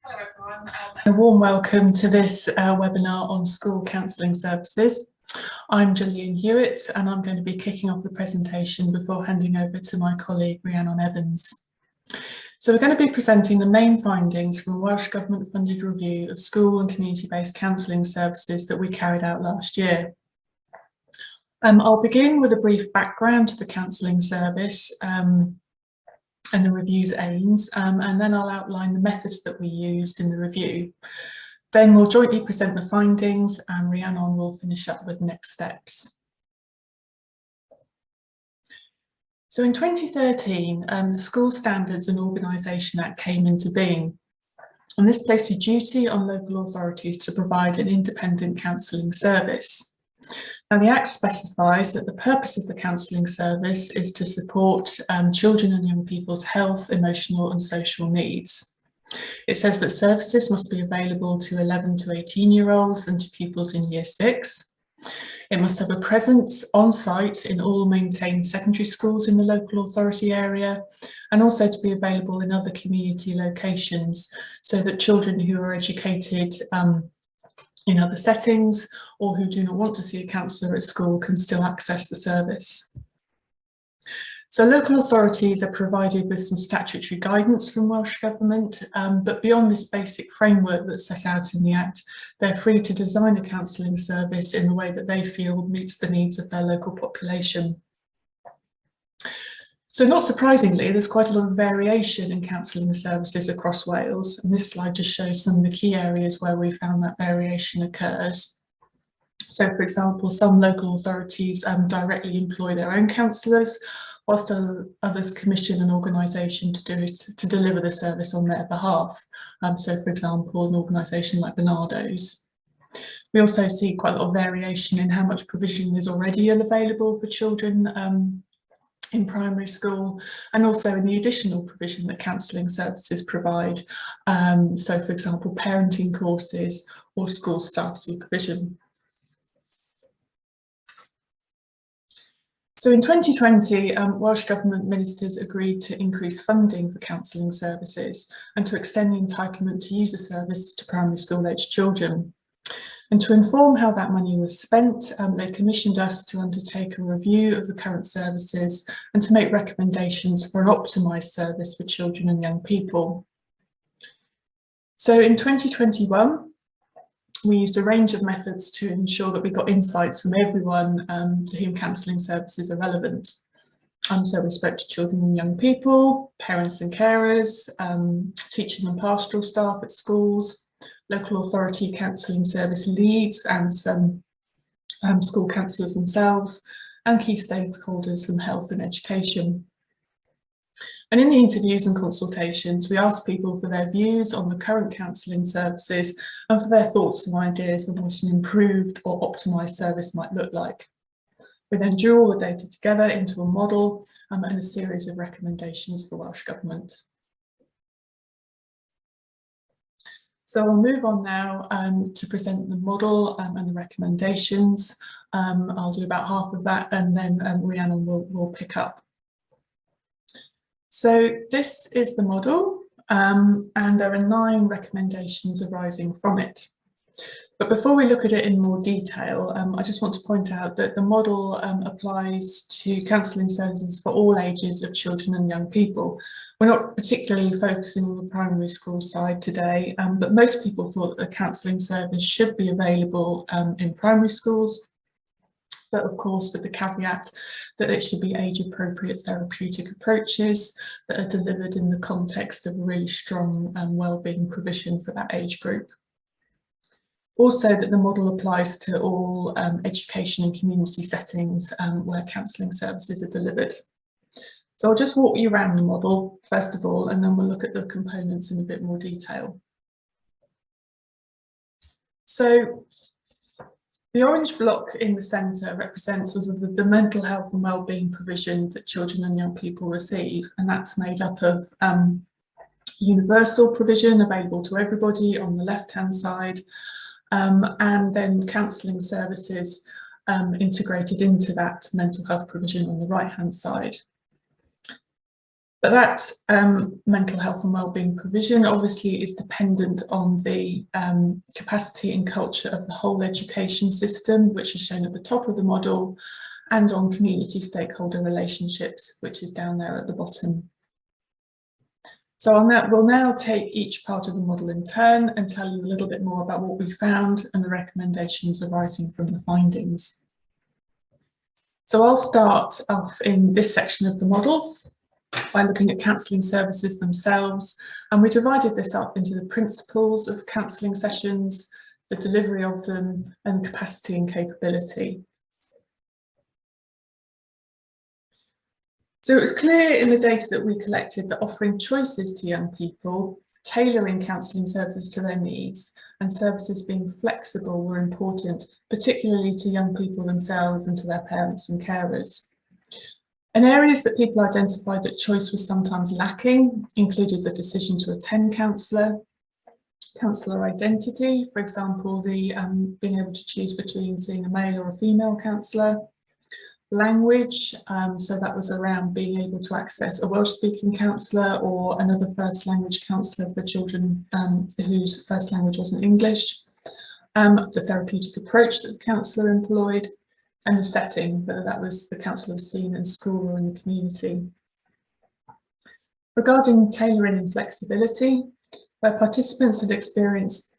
Hello everyone, and a warm welcome to this webinar on school counselling services. I'm Gillian Hewitt and I'm going to be kicking off the presentation before handing over to my colleague Rhiannon Evans. So we're going to be presenting the main findings from a Welsh Government funded review of school and community-based counselling services that we carried out last year. I'll begin with a brief background to the counselling service and the review's aims, and then I'll outline the methods that we used in the review. Then we'll jointly present the findings and Rhiannon will finish up with next steps. So in 2013, the School Standards and Organisation Act came into being, and this placed a duty on local authorities to provide an independent counselling service. Now, the Act specifies that the purpose of the counselling service is to support children and young people's health, emotional and social needs. It says that services must be available to 11 to 18-year-olds and to pupils in Year 6. It must have a presence on site in all maintained secondary schools in the local authority area, and also to be available in other community locations so that children who are educated in other settings or who do not want to see a counsellor at school can still access the service. So local authorities are provided with some statutory guidance from Welsh Government, but beyond this basic framework that's set out in the Act, they're free to design a counselling service in the way that they feel meets the needs of their local population. So not surprisingly, there's quite a lot of variation in counselling services across Wales, and this slide just shows some of the key areas where we found that variation occurs. So for example, some local authorities directly employ their own counsellors, whilst others commission an organisation to deliver the service on their behalf. So for example, an organisation like Barnardo's. We also see quite a lot of variation in how much provision is already available for children in primary school, and also in the additional provision that counselling services provide. So for example, parenting courses or school staff supervision. So in 2020, Welsh Government ministers agreed to increase funding for counselling services and to extend the entitlement to use the service to primary school aged children. And to inform how that money was spent, they commissioned us to undertake a review of the current services and to make recommendations for an optimised service for children and young people. So in 2021, we used a range of methods to ensure that we got insights from everyone to whom counselling services are relevant. So we spoke to children and young people, parents and carers, teaching and pastoral staff at schools, local authority counselling service leads and some school counsellors themselves, and key stakeholders from health and education. And in the interviews and consultations, we asked people for their views on the current counselling services and for their thoughts and ideas on what an improved or optimised service might look like. We then drew all the data together into a model and a series of recommendations for Welsh Government. So I'll move on now to present the model and the recommendations. I'll do about half of that and then Rhiannon will pick up. So this is the model and there are 9 recommendations arising from it. But before we look at it in more detail, I just want to point out that the model applies to counselling services for all ages of children and young people. We're not particularly focusing on the primary school side today, but most people thought that the counselling service should be available in primary schools, but of course with the caveat that it should be age-appropriate therapeutic approaches that are delivered in the context of really strong wellbeing provision for that age group. Also that the model applies to all education and community settings where counselling services are delivered. So I'll just walk you around the model first of all, and then we'll look at the components in a bit more detail. So the orange block in the centre represents sort of the mental health and wellbeing provision that children and young people receive, and that's made up of universal provision available to everybody on the left-hand side, and then counselling services integrated into that mental health provision on the right-hand side. But that mental health and wellbeing provision obviously is dependent on the capacity and culture of the whole education system, which is shown at the top of the model, and on community stakeholder relationships, which is down there at the bottom. So we'll now take each part of the model in turn and tell you a little bit more about what we found and the recommendations arising from the findings. So I'll start off in this section of the model by looking at counselling services themselves, and we divided this up into the principles of counselling sessions, the delivery of them, and capacity and capability. So it was clear in the data that we collected that offering choices to young people, tailoring counselling services to their needs, and services being flexible were important, particularly to young people themselves and to their parents and carers. And areas that people identified that choice was sometimes lacking included the decision to attend counsellor identity, for example, the being able to choose between seeing a male or a female counsellor, language, so that was around being able to access a Welsh-speaking counsellor or another first language counsellor for children whose first language wasn't English, the therapeutic approach that the counsellor employed, and the setting, whether that was the counsellor was seen in school or in the community. Regarding tailoring and flexibility, where participants had experienced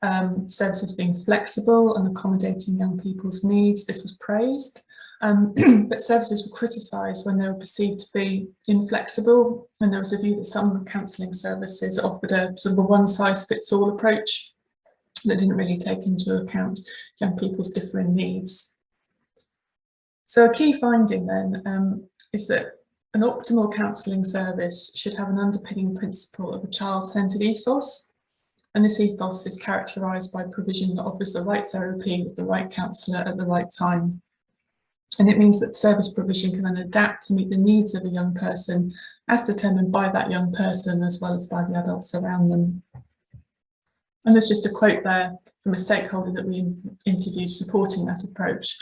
services being flexible and accommodating young people's needs, this was praised. But services were criticised when they were perceived to be inflexible, and there was a view that some counselling services offered a sort of a one-size-fits-all approach that didn't really take into account young people's differing needs. So a key finding then is that an optimal counselling service should have an underpinning principle of a child-centred ethos, and this ethos is characterised by provision that offers the right therapy with the right counsellor at the right time. And it means that service provision can then adapt to meet the needs of a young person as determined by that young person as well as by the adults around them. And there's just a quote there from a stakeholder that we interviewed supporting that approach.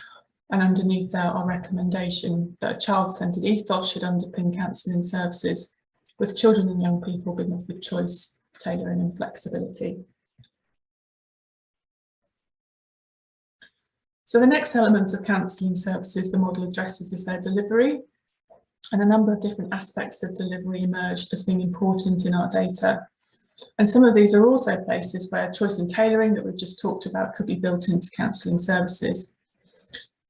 And underneath there, our recommendation that a child-centred ethos should underpin counselling services, with children and young people being offered choice, tailoring and flexibility. So the next element of counselling services the model addresses is their delivery, and a number of different aspects of delivery emerged as being important in our data. And some of these are also places where choice and tailoring that we've just talked about could be built into counselling services.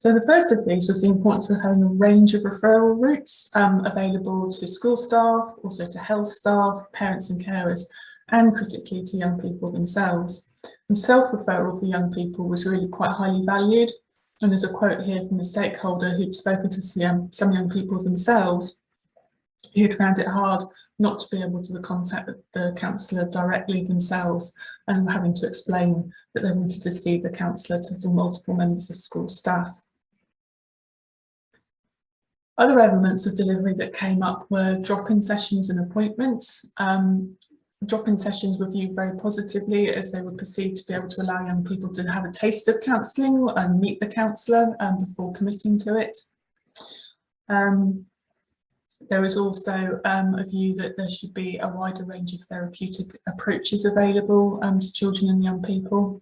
So the first of these was the importance of having a range of referral routes available to school staff, also to health staff, parents and carers, and critically to young people themselves. And self-referral for young people was really quite highly valued. And there's a quote here from a stakeholder who'd spoken to some young people themselves who'd found it hard not to be able to contact the counsellor directly themselves and having to explain that they wanted to see the counsellor to multiple members of school staff. Other elements of delivery that came up were drop-in sessions and appointments. Drop-in sessions were viewed very positively as they were perceived to be able to allow young people to have a taste of counselling and meet the counsellor before committing to it. There was also a view that there should be a wider range of therapeutic approaches available to children and young people.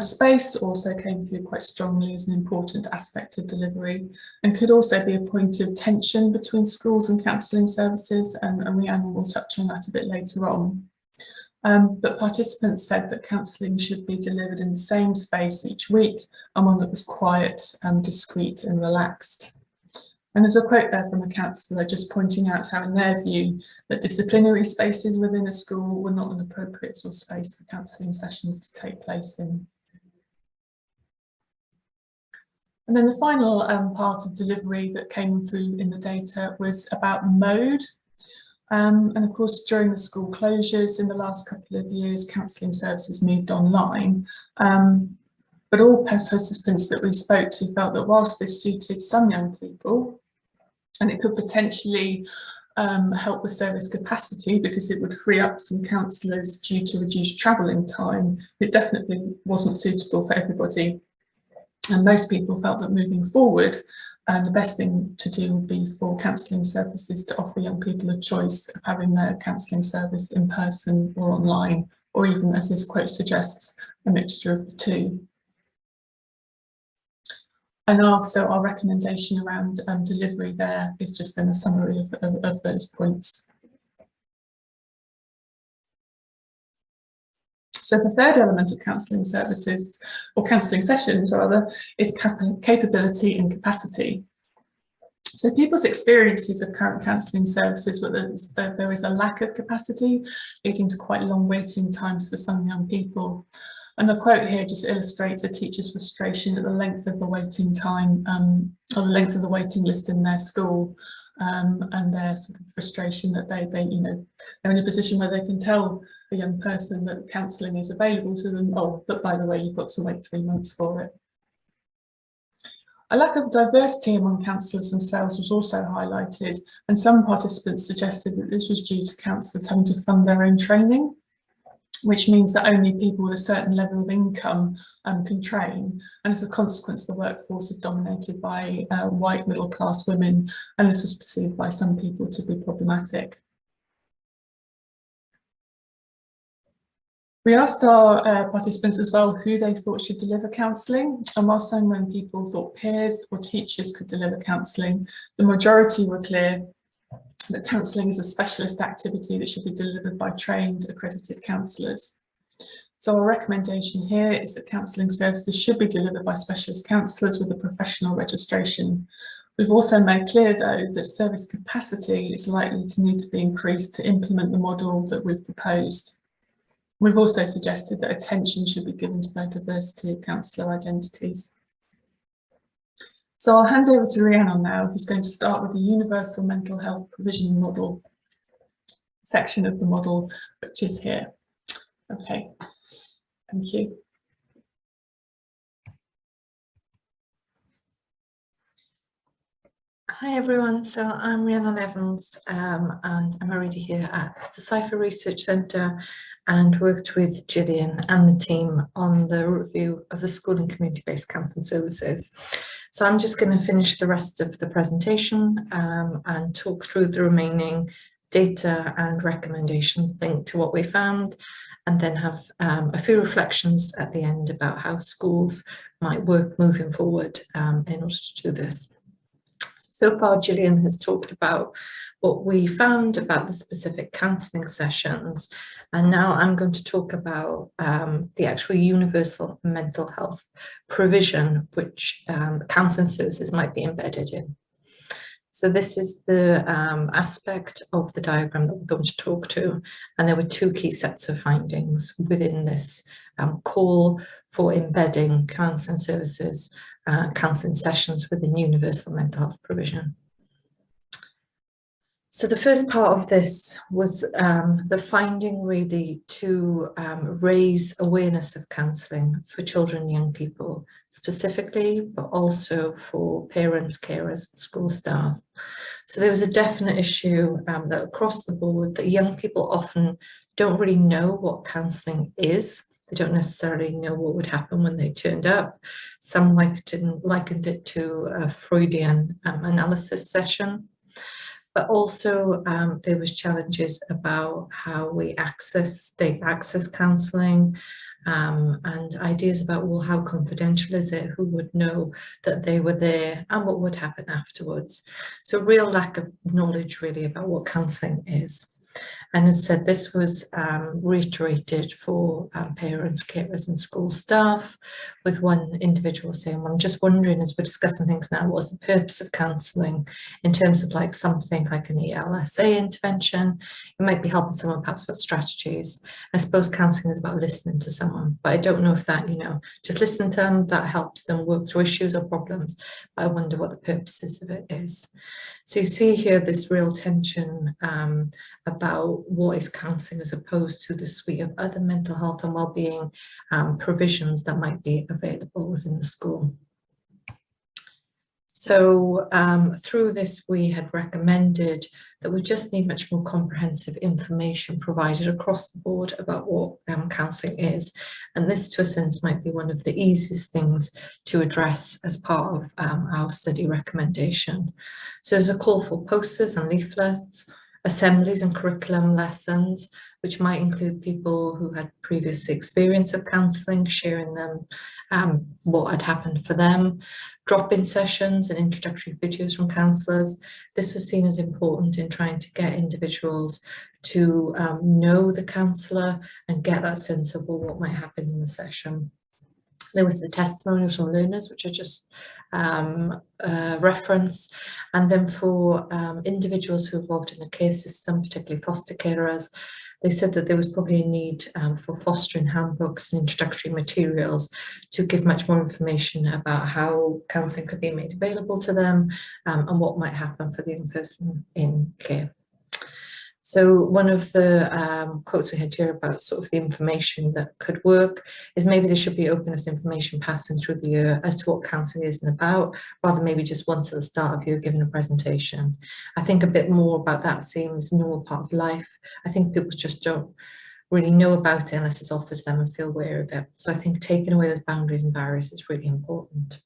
Space also came through quite strongly as an important aspect of delivery and could also be a point of tension between schools and counselling services, and Rhiannon will touch on that a bit later on. But participants said that counselling should be delivered in the same space each week, and one that was quiet, discreet and relaxed. And there's a quote there from a counsellor just pointing out how in their view that disciplinary spaces within a school were not an appropriate sort of space for counselling sessions to take place in. And then the final part of delivery that came through in the data was about the mode. And of course, during the school closures in the last couple of years, counselling services moved online. But all participants that we spoke to felt that whilst this suited some young people, and it could potentially help with service capacity because it would free up some counsellors due to reduced travelling time, it definitely wasn't suitable for everybody. And most people felt that moving forward, And the best thing to do would be for counselling services to offer young people a choice of having their counselling service in person or online, or even, as this quote suggests, a mixture of the two. And also our recommendation around delivery there is just then a summary of those points. So the third element of counselling services, or counselling sessions rather, is capability and capacity. So people's experiences of current counselling services, there is a lack of capacity, leading to quite long waiting times for some young people. And the quote here just illustrates a teacher's frustration at the length of the waiting time, or the length of the waiting list in their school, and their sort of frustration that they're in a position where they can tell a young person that counselling is available to them. Oh, but by the way, you've got to wait 3 months for it. A lack of diversity among counsellors themselves was also highlighted, and some participants suggested that this was due to counsellors having to fund their own training, which means that only people with a certain level of income can train, and as a consequence the workforce is dominated by white middle-class women, and this was perceived by some people to be problematic. We asked our participants as well who they thought should deliver counselling, and while some young people thought peers or teachers could deliver counselling, the majority were clear that counselling is a specialist activity that should be delivered by trained, accredited counsellors. So our recommendation here is that counselling services should be delivered by specialist counsellors with a professional registration. We've also made clear, though, that service capacity is likely to need to be increased to implement the model that we've proposed. We've also suggested that attention should be given to the diversity of counsellor identities. So I'll hand over to Rhiannon now, who's going to start with the Universal Mental Health Provision Model section of the model, which is here. Okay, thank you. Hi everyone, so I'm Rhiannon Evans and I'm already here at the Cypher Research Centre and worked with Gillian and the team on the review of the school and community-based counselling services. So I'm just going to finish the rest of the presentation and talk through the remaining data and recommendations linked to what we found, and then have a few reflections at the end about how schools might work moving forward in order to do this. So far, Gillian has talked about what we found about the specific counselling sessions, and now I'm going to talk about the actual universal mental health provision, which counselling services might be embedded in. So this is the aspect of the diagram that we're going to talk to, and there were two key sets of findings within this call for embedding counselling services, counselling sessions within universal mental health provision. So the first part of this was the finding really to raise awareness of counselling for children and young people specifically, but also for parents, carers, and school staff. So there was a definite issue that across the board that young people often don't really know what counselling is. They don't necessarily know what would happen when they turned up. Some likened it to a Freudian analysis session. But also there was challenges about how they access counselling, and ideas about, well, how confidential is it? Who would know that they were there, and what would happen afterwards? So real lack of knowledge really about what counselling is. And as said, this was reiterated for parents, carers and school staff, with one individual saying, well, I'm just wondering, as we're discussing things now, what's the purpose of counselling in terms of like something like an ELSA intervention? You might be helping someone perhaps with strategies. I suppose counselling is about listening to someone, but I don't know if that, just listening to them, that helps them work through issues or problems. But I wonder what the purposes of it is. So you see here this real tension about what is counselling as opposed to the suite of other mental health and wellbeing provisions that might be available within the school. So through this, we had recommended that we just need much more comprehensive information provided across the board about what counselling is. And this, to a sense, might be one of the easiest things to address as part of our study recommendation. So there's a call for posters and leaflets, assemblies and curriculum lessons, which might include people who had previous experience of counselling, sharing them what had happened for them, drop-in sessions and introductory videos from counsellors. This was seen as important in trying to get individuals to know the counsellor and get that sense of what might happen in the session. There was the testimonials from learners, which I just referenced, and then for individuals who are involved in the care system, particularly foster carers, they said that there was probably a need for fostering handbooks and introductory materials to give much more information about how counselling could be made available to them and what might happen for the young person in care. So one of the quotes we had here about sort of the information that could work is maybe there should be openness information passing through the year as to what counselling is and about, rather than maybe just once at the start of year giving a presentation. I think a bit more about that seems a normal part of life. I think people just don't really know about it unless it's offered to them and feel aware of it. So I think taking away those boundaries and barriers is really important.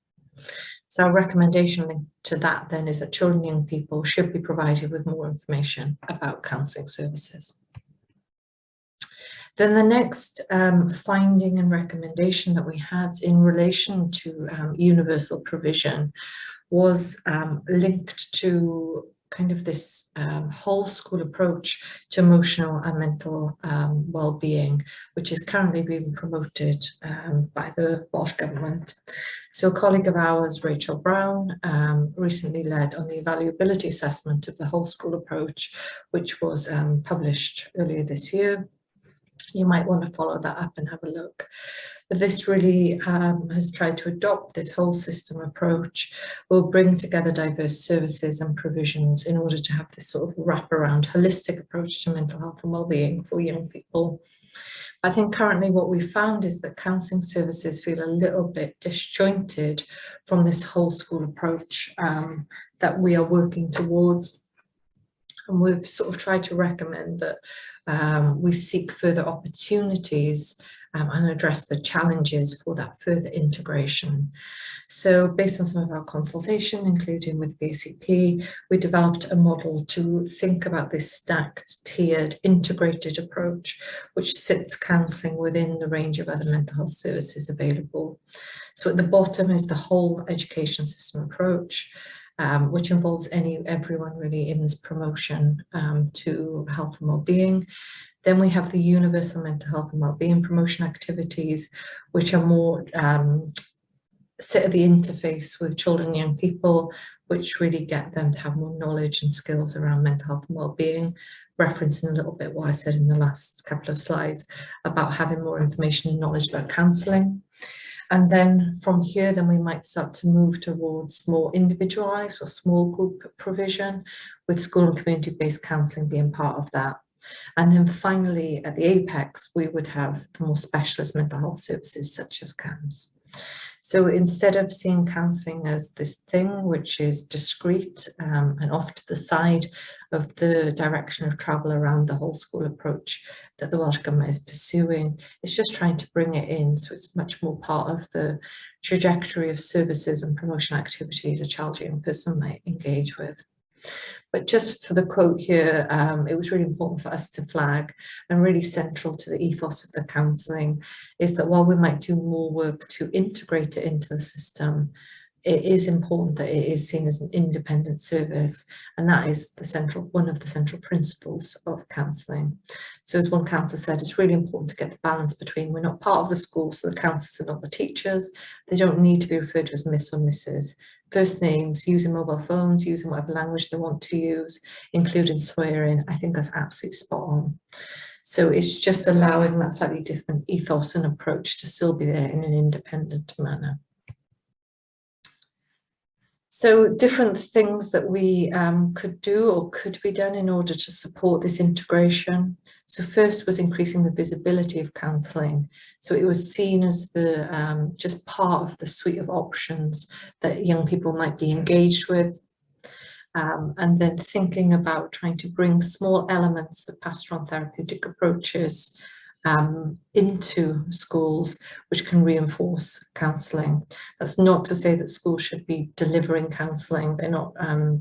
So our recommendation linked to that then is that children and young people should be provided with more information about counselling services. Then the next finding and recommendation that we had in relation to universal provision was linked to kind of this whole school approach to emotional and mental well-being, which is currently being promoted by the Welsh Government. So a colleague of ours, Rachel Brown, recently led on the evaluability assessment of the whole school approach, which was published earlier this year. You might want to follow that up and have a look. But this really has tried to adopt this whole system approach. We'll bring together diverse services and provisions in order to have this sort of wraparound, holistic approach to mental health and wellbeing for young people. I think currently what we found is that counselling services feel a little bit disjointed from this whole school approach that we are working towards. And we've sort of tried to recommend that we seek further opportunities and address the challenges for that further integration. So based on some of our consultation, including with BCP, we developed a model to think about this stacked, tiered, integrated approach, which sits counselling within the range of other mental health services available. So at the bottom is the whole education system approach, which involves everyone really in this promotion to health and wellbeing. Then we have the universal mental health and wellbeing promotion activities, which are more sit at the interface with children and young people, which really get them to have more knowledge and skills around mental health and wellbeing, referencing a little bit what I said in the last couple of slides about having more information and knowledge about counselling. And then from here, then we might start to move towards more individualised or small group provision, with school and community-based counselling being part of that. And then finally, at the apex, we would have the more specialist mental health services such as CAMHS. So instead of seeing counselling as this thing which is discrete and off to the side of the direction of travel around the whole school approach that the Welsh Government is pursuing, it's just trying to bring it in so it's much more part of the trajectory of services and promotional activities a child or young person might engage with. But just for the quote here, it was really important for us to flag, and really central to the ethos of the counselling, is that while we might do more work to integrate it into the system, it is important that it is seen as an independent service, and that is one of the central principles of counselling. So as one counsellor said, it's really important to get the balance between we're not part of the school, so the counsellors are not the teachers. They don't need to be referred to as Miss or Mrs. First names, using mobile phones, using whatever language they want to use, including swearing. I think that's absolutely spot on. So it's just allowing that slightly different ethos and approach to still be there in an independent manner. So different things that we could do or could be done in order to support this integration. So first was increasing the visibility of counselling. So it was seen as the just part of the suite of options that young people might be engaged with. and then thinking about trying to bring small elements of pastoral and therapeutic approaches into schools, which can reinforce counselling. That's not to say that schools should be delivering counselling, they're not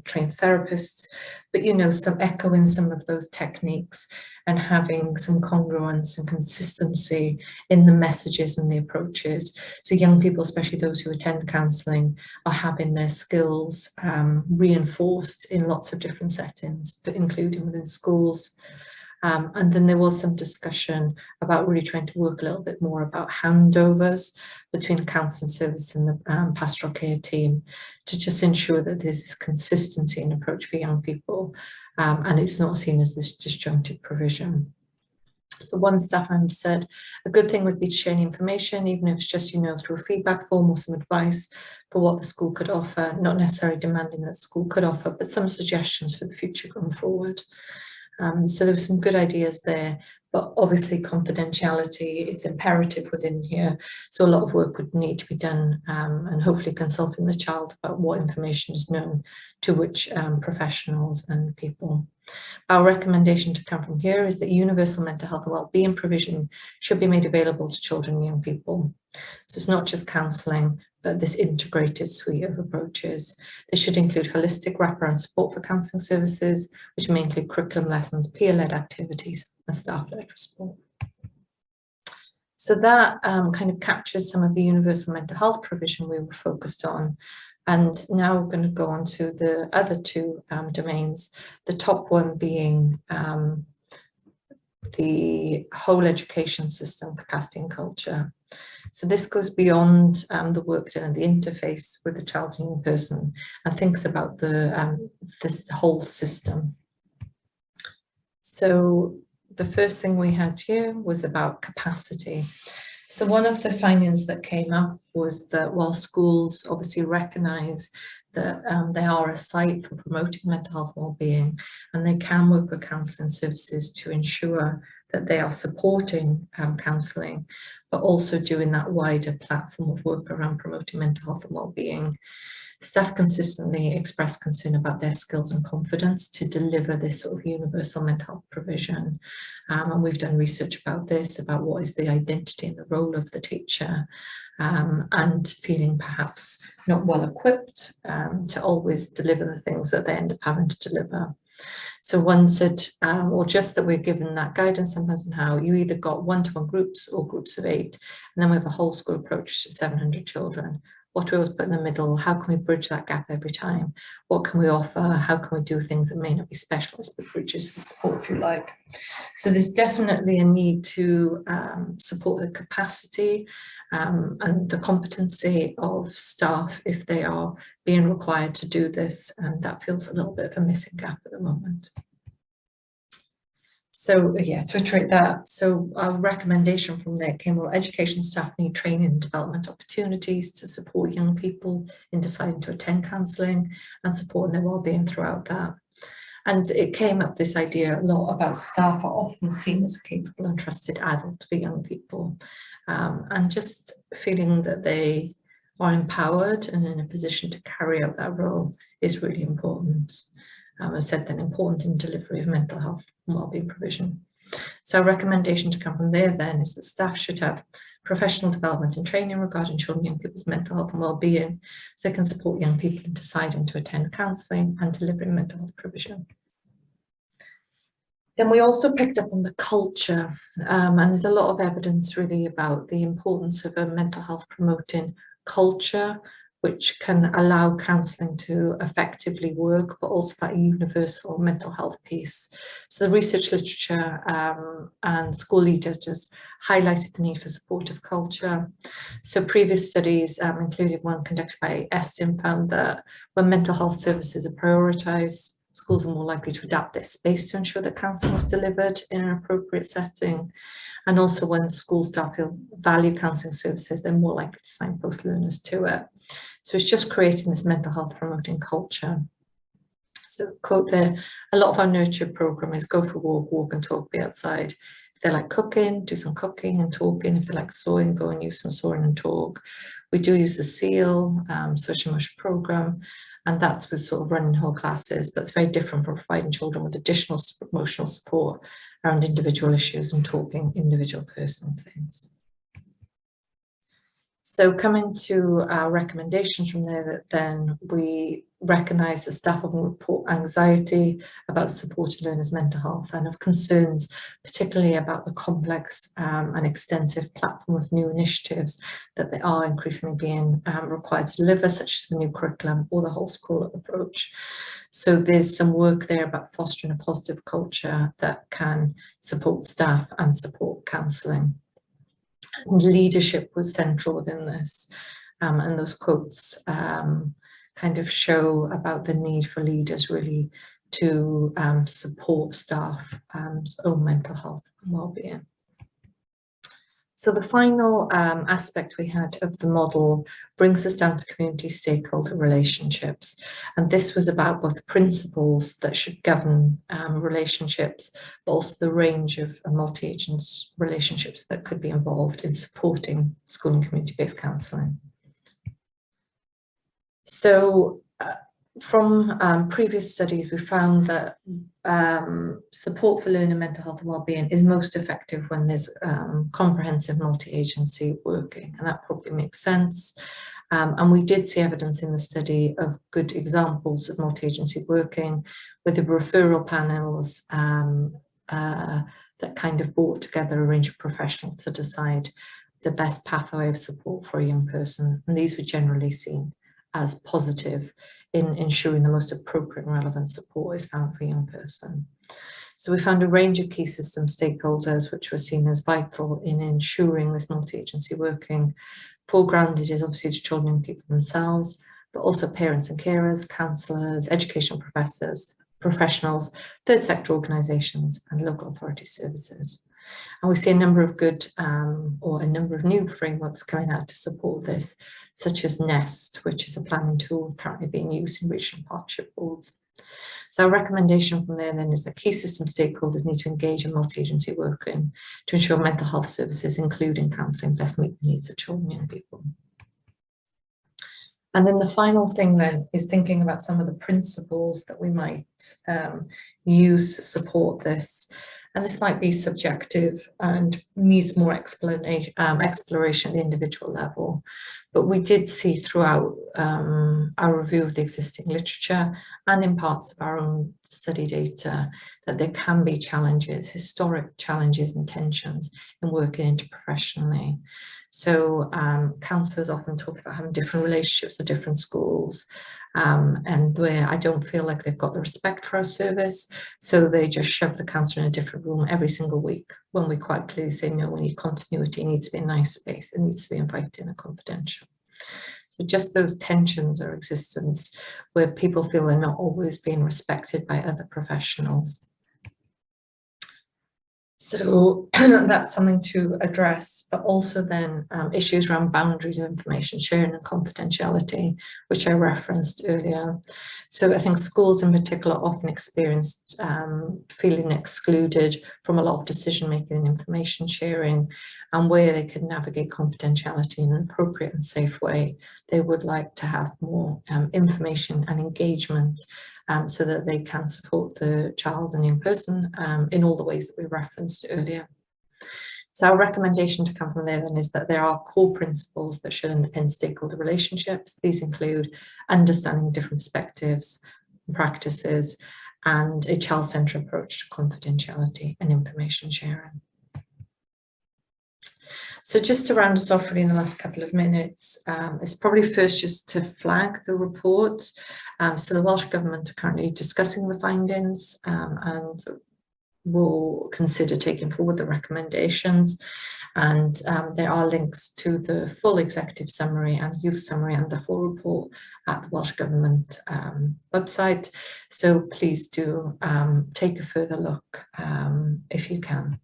trained therapists, but you know, some echoing some of those techniques and having some congruence and consistency in the messages and the approaches. So young people, especially those who attend counselling, are having their skills reinforced in lots of different settings, but including within schools. And then there was some discussion about really trying to work a little bit more about handovers between the counselling service and the pastoral care team to just ensure that there's consistency in approach for young people and it's not seen as this disjunctive provision. So one staff member said, a good thing would be to share any information, even if it's just, you know, through a feedback form or some advice for what the school could offer, not necessarily demanding that the school could offer, but some suggestions for the future going forward. So there were some good ideas there, but obviously confidentiality is imperative within here. So a lot of work would need to be done and hopefully consulting the child about what information is known to which professionals and people. Our recommendation to come from here is that universal mental health and wellbeing provision should be made available to children and young people. So it's not just counselling, but this integrated suite of approaches. This should include holistic wraparound support for counselling services, which may include curriculum lessons, peer-led activities, and staff-led support. So that kind of captures some of the universal mental health provision we were focused on. And now we're going to go on to the other two domains, the top one being the whole education system, capacity and culture. So this goes beyond the work done and the interface with the child and young person and thinks about this whole system. So the first thing we had here was about capacity. So one of the findings that came up was that while schools obviously recognise that they are a site for promoting mental health well-being and they can work with counselling services to ensure that they are supporting counselling, but also doing that wider platform of work around promoting mental health and well-being. Staff consistently express concern about their skills and confidence to deliver this sort of universal mental health provision. And we've done research about this, about what is the identity and the role of the teacher, and feeling perhaps not well equipped to always deliver the things that they end up having to deliver. So one said, or just that we're given that guidance sometimes on how you either got one-to-one groups or groups of 8, and then we have a whole school approach to 700 children. What do we always put in the middle? How can we bridge that gap every time? What can we offer? How can we do things that may not be specialist, but bridges the support, if you like? So there's definitely a need to support the capacity and the competency of staff if they are being required to do this, and that feels a little bit of a missing gap at the moment. So yeah, to reiterate that, so our recommendation from there came, well, education staff need training and development opportunities to support young people in deciding to attend counselling and supporting their wellbeing throughout that. And it came up, this idea a lot about staff are often seen as a capable and trusted adult for young people, and just feeling that they are empowered and in a position to carry out that role is really important. As I said, then important in delivery of mental health and wellbeing provision. So our recommendation to come from there then is that staff should have professional development and training regarding children and young people's mental health and wellbeing, so they can support young people in deciding to attend counselling and delivering mental health provision. Then we also picked up on the culture, and there's a lot of evidence really about the importance of a mental health promoting culture, which can allow counselling to effectively work, but also that universal mental health piece. So the research literature and school leaders just highlighted the need for supportive culture. So previous studies, including one conducted by Estin, found that when mental health services are prioritised, schools are more likely to adapt their space to ensure that counselling was delivered in an appropriate setting. And also when school staff value counselling services, they're more likely to signpost learners to it. So it's just creating this mental health promoting culture. So quote there, a lot of our nurture program is go for a walk, walk and talk, be outside. If they like cooking, do some cooking and talking. If they like sewing, go and use some sewing and talk. We do use the SEAL, social emotional program, and that's with sort of running whole classes. That's very different from providing children with additional emotional support around individual issues and talking individual personal things. So coming to our recommendations from there, that then we recognise that staff often report anxiety about supporting learners' mental health and have concerns, particularly about the complex and extensive platform of new initiatives that they are increasingly being required to deliver, such as the new curriculum or the whole school approach. So there's some work there about fostering a positive culture that can support staff and support counselling. And leadership was central within this, and those quotes kind of show about the need for leaders really to support staff own mental health and well-being. So the final aspect we had of the model brings us down to community stakeholder relationships. And this was about both principles that should govern relationships, but also the range of multi-agent relationships that could be involved in supporting school and community-based counselling. So from previous studies, we found that support for learner mental health and wellbeing is most effective when there's comprehensive multi-agency working, and that probably makes sense. And we did see evidence in the study of good examples of multi-agency working with the referral panels that kind of brought together a range of professionals to decide the best pathway of support for a young person. And these were generally seen as positive in ensuring the most appropriate and relevant support is found for a young person. So we found a range of key system stakeholders which were seen as vital in ensuring this multi-agency working. Foregrounded is obviously the children and people themselves, but also parents and carers, counsellors, educational professionals, third sector organisations and local authority services. And we see a number of good or a number of new frameworks coming out to support this, such as NEST, which is a planning tool currently being used in regional partnership boards. So our recommendation from there then is that key system stakeholders need to engage in multi-agency working to ensure mental health services, including counselling, best meet the needs of children and young people. And then the final thing then is thinking about some of the principles that we might use to support this. And this might be subjective and needs more exploration at the individual level. But we did see throughout our review of the existing literature and in parts of our own study data that there can be challenges, historic challenges and tensions in working interprofessionally. So counsellors often talk about having different relationships with different schools, and where I don't feel like they've got the respect for our service, so they just shove the counsellor in a different room every single week, when we quite clearly say, no, we need continuity, it needs to be a nice space, it needs to be invited and confidential. So just those tensions or existence where people feel they're not always being respected by other professionals. So that's something to address, but also then issues around boundaries of information sharing and confidentiality, which I referenced earlier. So I think schools in particular often experienced feeling excluded from a lot of decision making and information sharing, and where they can navigate confidentiality in an appropriate and safe way, they would like to have more information and engagement so that they can support the child and young person in all the ways that we referenced earlier. So our recommendation to come from there then is that there are core principles that should underpin stakeholder relationships. These include understanding different perspectives and practices and a child-centered approach to confidentiality and information sharing. So just to round us off really in the last couple of minutes, it's probably first just to flag the report. So the Welsh Government are currently discussing the findings and will consider taking forward the recommendations. And there are links to the full executive summary and youth summary and the full report at the Welsh Government website. So please do take a further look if you can.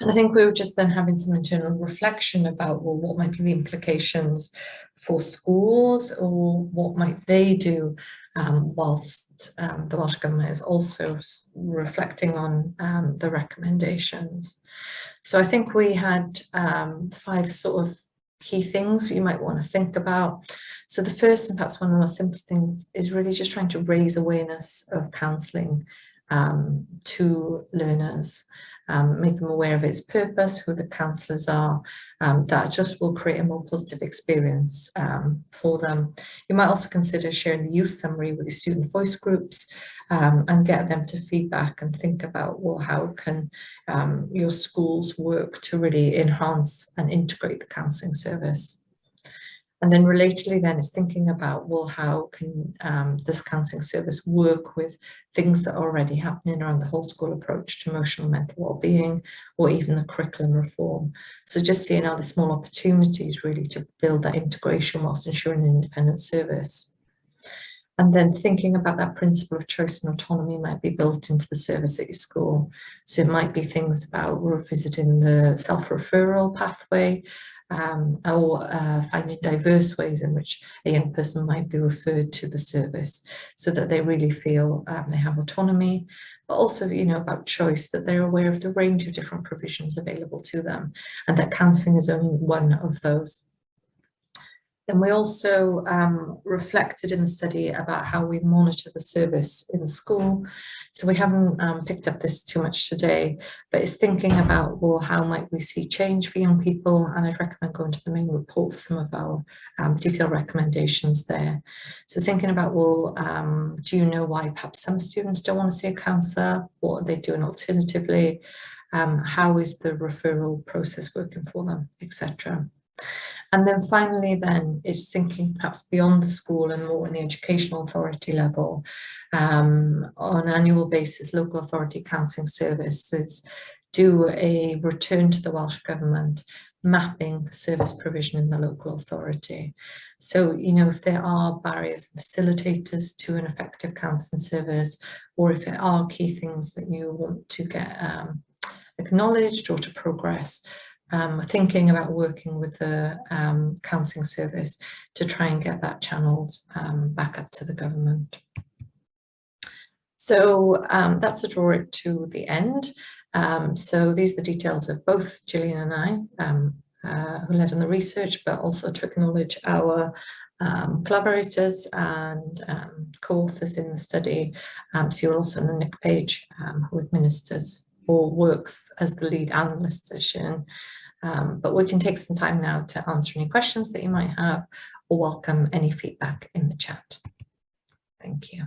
And I think we were just then having some internal reflection about, well, what might be the implications for schools, or what might they do whilst the Welsh Government is also reflecting on the recommendations. So I think we had 5 sort of key things you might want to think about. So the first, and perhaps one of the most simplest things, is really just trying to raise awareness of counselling to learners, make them aware of its purpose, who the counsellors are. That just will create a more positive experience for them. You might also consider sharing the youth summary with the student voice groups and get them to feedback and think about, well, how can your schools work to really enhance and integrate the counselling service. And then relatedly then is thinking about, well, how can this counselling service work with things that are already happening around the whole school approach to emotional and mental well-being, or even the curriculum reform. So just seeing other small opportunities really to build that integration whilst ensuring an independent service. And then thinking about that principle of choice and autonomy might be built into the service at your school. So it might be things about revisiting the self-referral pathway, or finding diverse ways in which a young person might be referred to the service, so that they really feel they have autonomy, but also, you know, about choice, that they're aware of the range of different provisions available to them, and that counselling is only one of those. Then we also reflected in the study about how we monitor the service in the school. So we haven't picked up this too much today, but it's thinking about, well, how might we see change for young people? And I'd recommend going to the main report for some of our detailed recommendations there. So thinking about, well, do you know why perhaps some students don't want to see a counsellor? What are they doing alternatively? How is the referral process working for them, etc. And then finally then it's thinking perhaps beyond the school and more in the educational authority level. On an annual basis, local authority counselling services do a return to the Welsh Government mapping service provision in the local authority. So, you know, if there are barriers and facilitators to an effective counselling service, or if there are key things that you want to get acknowledged or to progress, thinking about working with the counselling service to try and get that channeled back up to the government. So that's a draw it to the end. So these are the details of both Gillian and I, who led on the research, but also to acknowledge our collaborators and co-authors in the study. So you're also on Nick Page, who administers or works as the lead analyst session. But we can take some time now to answer any questions that you might have, or welcome any feedback in the chat. Thank you.